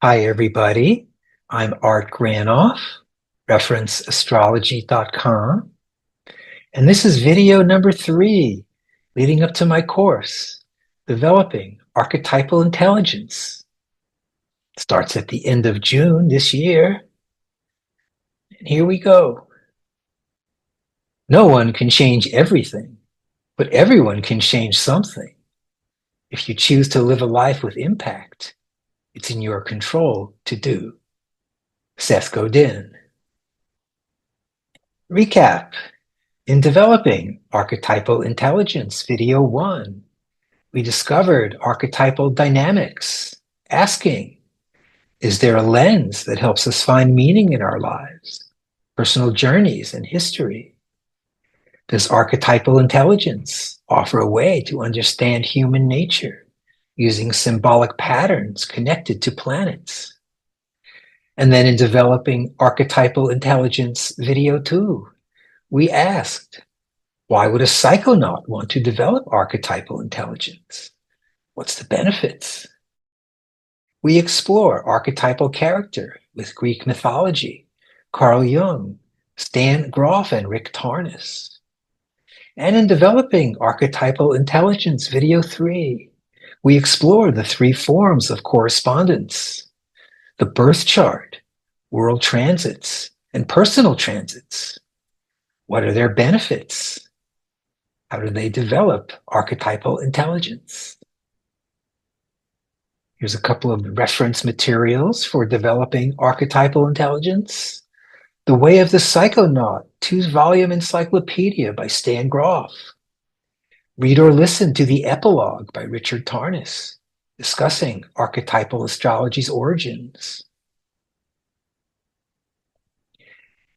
Hi, everybody. I'm Art Granoff, referenceastrology.com, and this is video number 3, leading up to my course, Developing Archetypal Intelligence. It starts at the end of June this year, and here we go. No one can change everything, but everyone can change something. If you choose to live a life with impact, it's in your control to do. Seth Godin. Recap. In developing archetypal intelligence, video 1, we discovered archetypal dynamics, asking, is there a lens that helps us find meaning in our lives, personal journeys, and history? Does archetypal intelligence offer a way to understand human nature using symbolic patterns connected to planets? And then in developing archetypal intelligence, video 2, we asked, why would a psychonaut want to develop archetypal intelligence? What's the benefits? We explore archetypal character with Greek mythology, Carl Jung, Stan Grof, and Rick Tarnas. And in developing archetypal intelligence, video 3, we explore the 3 forms of correspondence: the birth chart, world transits, and personal transits. What are their benefits? How do they develop archetypal intelligence? Here's a couple of reference materials for developing archetypal intelligence. The Way of the Psychonaut, 2-volume encyclopedia by Stan Grof. Read or listen to the epilogue by Richard Tarnas, discussing archetypal astrology's origins.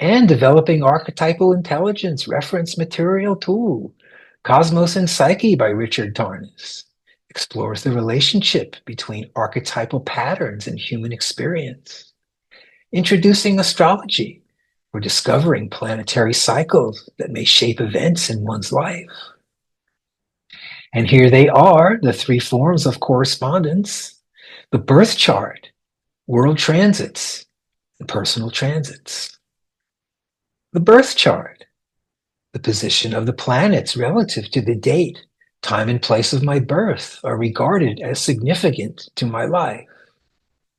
And Developing Archetypal Intelligence reference material tool, Cosmos and Psyche by Richard Tarnas, explores the relationship between archetypal patterns and human experience. Introducing Astrology, for discovering planetary cycles that may shape events in one's life. And here they are, the 3 forms of correspondence: the birth chart, world transits, and personal transits. The birth chart, the position of the planets relative to the date, time, and place of my birth are regarded as significant to my life.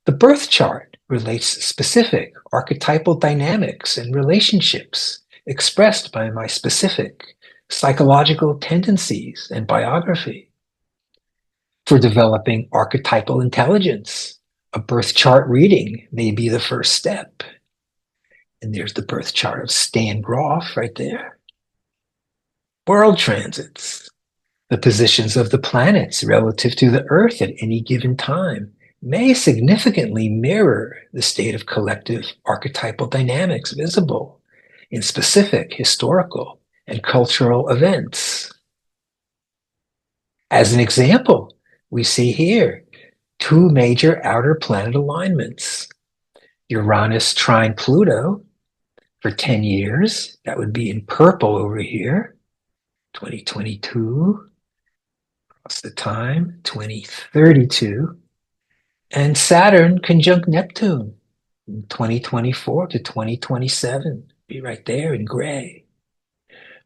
The birth chart relates specific archetypal dynamics and relationships expressed by my specific psychological tendencies and biography. For developing archetypal intelligence, a birth chart reading may be the first step. And there's the birth chart of Stan Grof right there. World transits, the positions of the planets relative to the Earth at any given time, may significantly mirror the state of collective archetypal dynamics visible in specific historical and cultural events. As an example, we see here 2 major outer planet alignments: Uranus trine Pluto for 10 years, that would be in purple over here, 2022, across the time, 2032, and Saturn conjunct Neptune, 2024 to 2027, be right there in gray.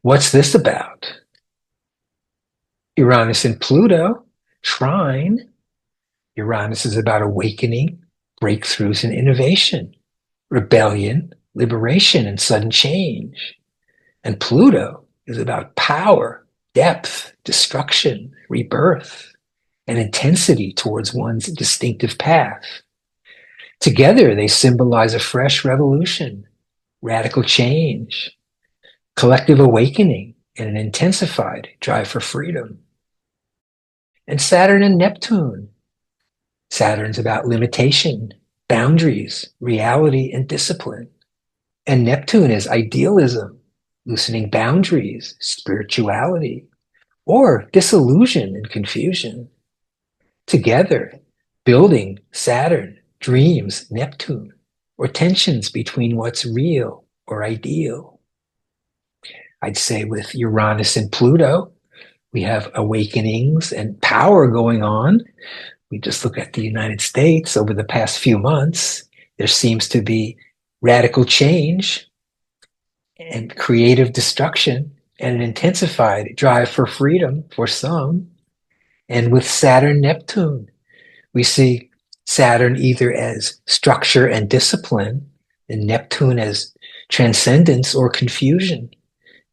What's this about? Uranus and Pluto, trine. Uranus is about awakening, breakthroughs, and innovation, rebellion, liberation, and sudden change. And Pluto is about power, depth, destruction, rebirth, and intensity towards one's distinctive path. Together, they symbolize a fresh revolution, radical change, collective awakening, and an intensified drive for freedom. And Saturn and Neptune. Saturn's about limitation, boundaries, reality, and discipline. And Neptune is idealism, loosening boundaries, spirituality, or disillusion and confusion. Together, building Saturn, dreams, Neptune, or tensions between what's real or ideal. I'd say with Uranus and Pluto, we have awakenings and power going on, We just look at the United States over the past few months, there seems to be radical change and creative destruction and an intensified drive for freedom for some. And with Saturn Neptune, we see Saturn either as structure and discipline, and Neptune as transcendence or confusion.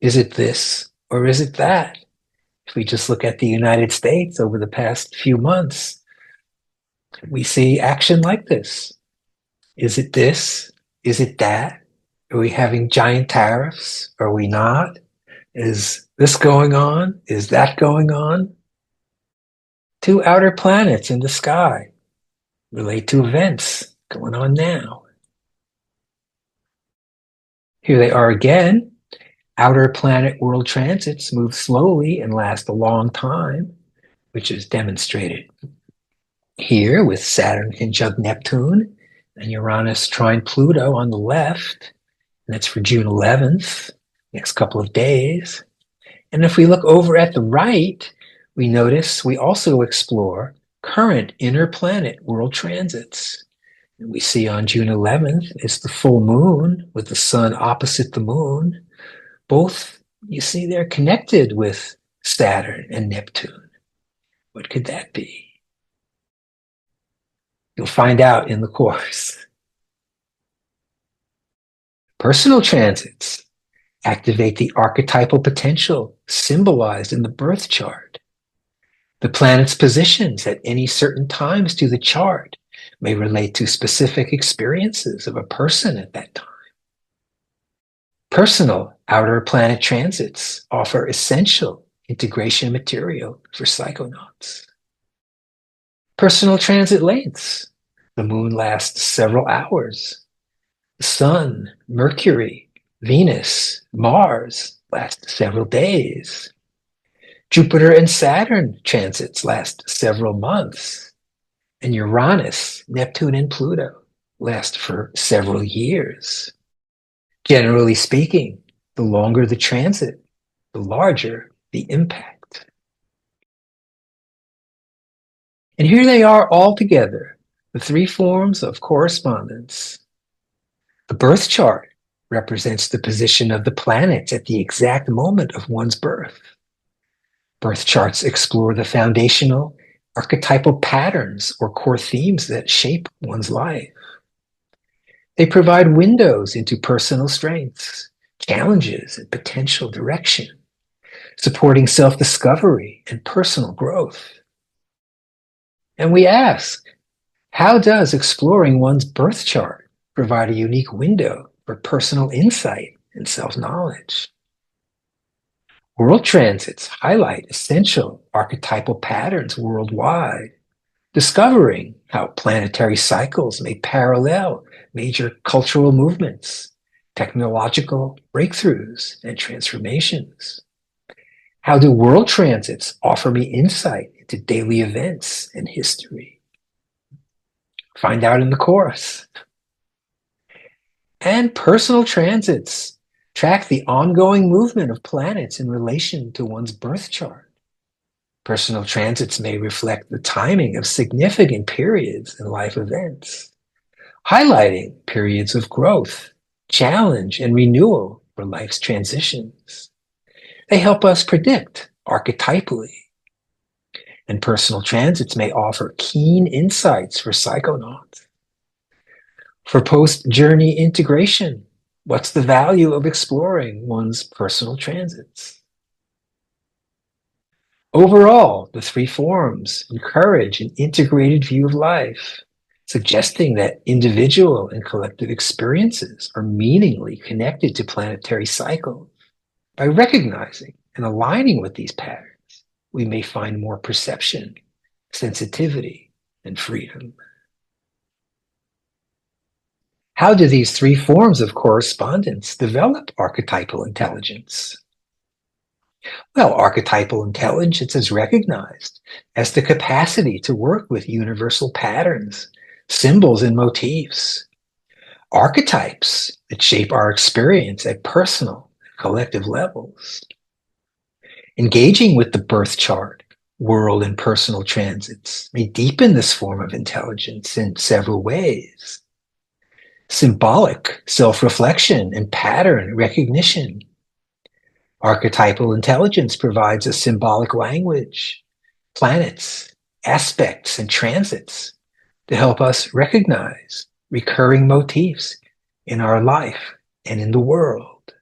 Is it this or is it that? If we just look at the United States over the past few months, we see action like this. Is it this? Is it that? Are we having giant tariffs? Are we not? Is this going on? Is that going on? Two outer planets in the sky relate to events going on now. Here they are again. Outer planet world transits move slowly and last a long time, which is demonstrated here with Saturn conjunct Neptune and Uranus trine Pluto on the left. And that's for June 11th, next couple of days. And if we look over at the right, we notice we also explore current inner planet world transits. And we see on June 11th is the full moon with the sun opposite the moon. Both, you see, they're connected with Saturn and Neptune. What could that be? You'll find out in the course. Personal transits activate the archetypal potential symbolized in the birth chart. The planet's positions at any certain times to the chart may relate to specific experiences of a person at that time. Personal outer planet transits offer essential integration material for psychonauts. Personal transit lengths. The moon lasts several hours. The sun, Mercury, Venus, Mars last several days. Jupiter and Saturn transits last several months. And Uranus, Neptune, and Pluto last for several years. Generally speaking, the longer the transit, the larger the impact. And here they are all together, the three forms of correspondence. The birth chart represents the position of the planets at the exact moment of one's birth. Birth charts explore the foundational archetypal patterns or core themes that shape one's life. They provide windows into personal strengths, challenges, and potential direction, supporting self-discovery and personal growth. And we ask, how does exploring one's birth chart provide a unique window for personal insight and self-knowledge? World transits highlight essential archetypal patterns worldwide, discovering how planetary cycles may parallel major cultural movements, technological breakthroughs, and transformations. How do world transits offer me insight into daily events and history? Find out in the course. And personal transits track the ongoing movement of planets in relation to one's birth chart. Personal transits may reflect the timing of significant periods in life events, highlighting periods of growth, challenge, and renewal for life's transitions. They help us predict archetypally. And personal transits may offer keen insights for psychonauts. For post-journey integration, what's the value of exploring one's personal transits? Overall, the three forms encourage an integrated view of life, suggesting that individual and collective experiences are meaningfully connected to planetary cycles. By recognizing and aligning with these patterns, we may find more perception, sensitivity, and freedom. How do these three forms of correspondence develop archetypal intelligence? Well, archetypal intelligence is recognized as the capacity to work with universal patterns, symbols, and motifs. Archetypes that shape our experience at personal and collective levels. Engaging with the birth chart, world and personal transits may deepen this form of intelligence in several ways. Symbolic self-reflection and pattern recognition. Archetypal intelligence provides a symbolic language, planets, aspects, and transits to help us recognize recurring motifs in our life and in the world.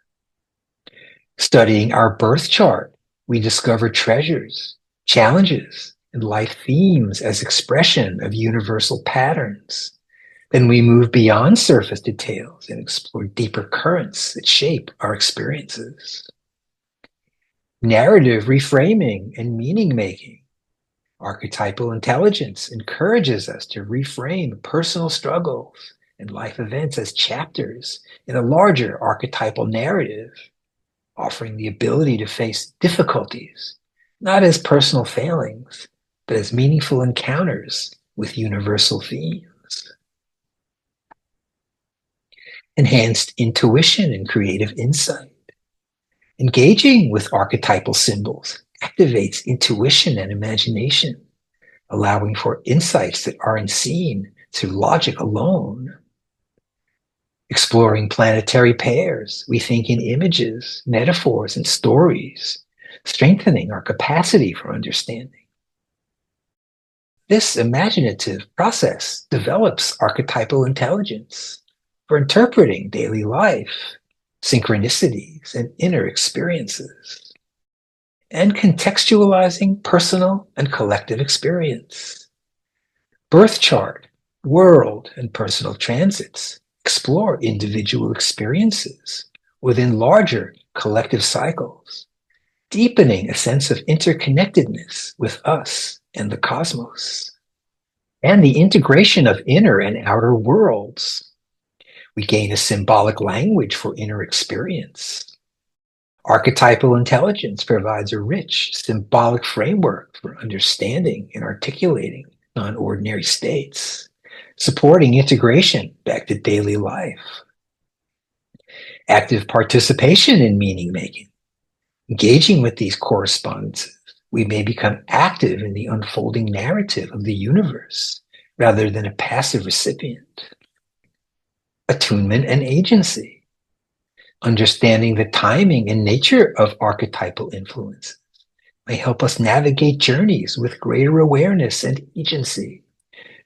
Studying our birth chart, we discover treasures, challenges, and life themes as expression of universal patterns. Then we move beyond surface details and explore deeper currents that shape our experiences. Narrative reframing and meaning making. Archetypal intelligence encourages us to reframe personal struggles and life events as chapters in a larger archetypal narrative, offering the ability to face difficulties, not as personal failings, but as meaningful encounters with universal themes. Enhanced intuition and creative insight. Engaging with archetypal symbols activates intuition and imagination, allowing for insights that aren't seen through logic alone. Exploring planetary pairs, we think in images, metaphors, and stories, strengthening our capacity for understanding. This imaginative process develops archetypal intelligence for interpreting daily life, synchronicities, and inner experiences, and contextualizing personal and collective experience. Birth chart, world, and personal transits explore individual experiences within larger collective cycles, deepening a sense of interconnectedness with us and the cosmos. And the integration of inner and outer worlds. We gain a symbolic language for inner experience. Archetypal intelligence provides a rich symbolic framework for understanding and articulating non-ordinary states, supporting integration back to daily life. Active participation in meaning making. Engaging with these correspondences, we may become active in the unfolding narrative of the universe rather than a passive recipient. Attunement and agency. Understanding the timing and nature of archetypal influences may help us navigate journeys with greater awareness and agency,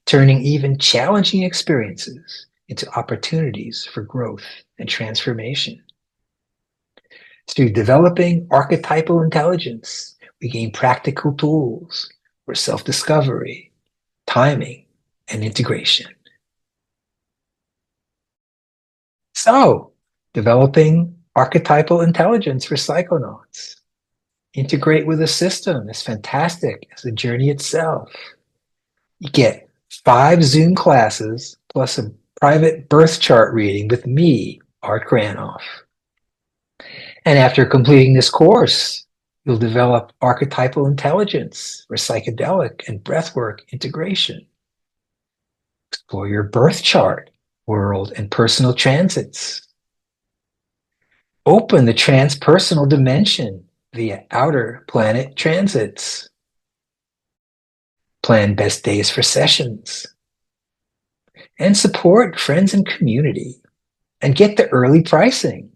turning even challenging experiences into opportunities for growth and transformation. Through developing archetypal intelligence, we gain practical tools for self-discovery, timing, and integration. So, developing archetypal intelligence for psychonauts. Integrate with a system as fantastic as the journey itself. You get 5 Zoom classes plus a private birth chart reading with me, Art Granoff. And after completing this course, you'll develop archetypal intelligence for psychedelic and breathwork integration. Explore your birth chart, world, and personal transits. Open the transpersonal dimension via outer planet transits. Plan best days for sessions. And support friends and community. And get the early pricing.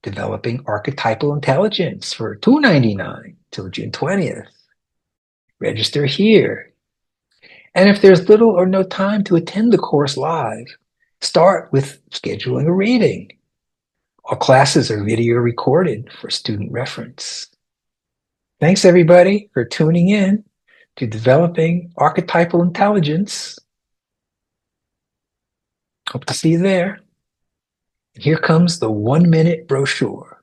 Developing archetypal intelligence for $2.99 till June 20th. Register here. And if there's little or no time to attend the course live, start with scheduling a reading. All classes are video recorded for student reference. Thanks everybody for tuning in to Developing Archetypal Intelligence. Hope to see you there. Here comes the 1-minute brochure.